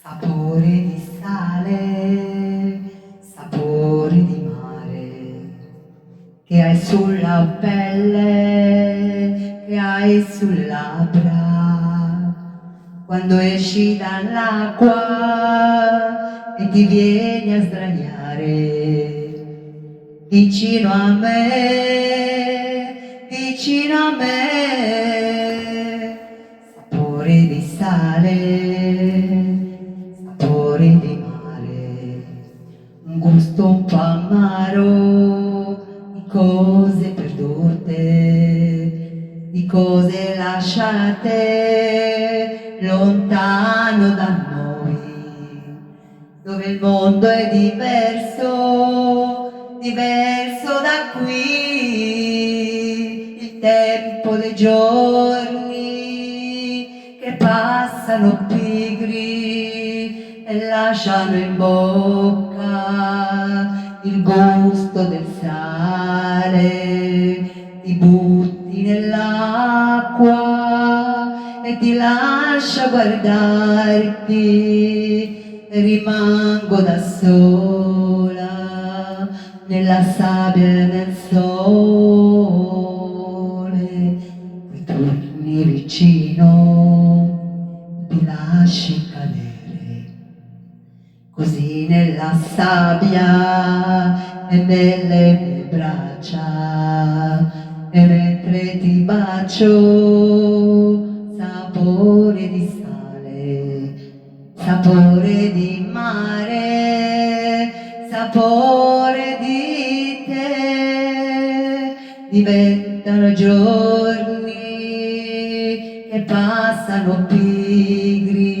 Sapore di sale, sapore di mare, che hai sulla pelle, che hai sulle labbra, quando esci dall'acqua e ti vieni a sdraiare vicino a me, vicino a me. Sapore di sale, sapore di mare, un gusto un po' amaro di cose perdute, di cose lasciate lontano da noi, dove il mondo è diverso, diverso da qui, il tempo dei giorni che passano pigri e lasciano in bocca il gusto del sale, ti butti nell'acqua e ti lascia guardarti e rimango da sola nella sabbia e nel sole. Poi torni vicino, ti lasci cadere così nella sabbia e nelle mie braccia, e mentre ti bacio, sapore di sale, sapore di mare, sapore di te, diventano giorni che passano pigri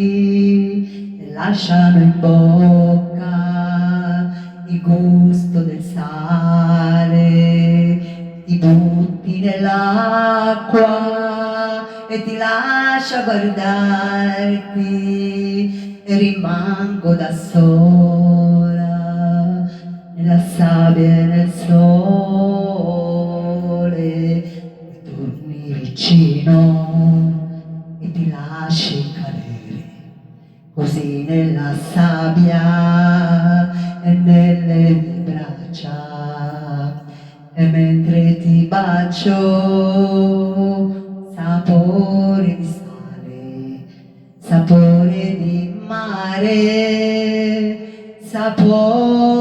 e lasciano in bocca il gusto del sale, ti butti nell'acqua e ti lascia guardarti e rimango da sola nella sabbia e nel sole. E torni vicino e ti lasci cadere così nella sabbia e nelle mie braccia, e mentre ti bacio, sapore di sale, sapore di mare, sapore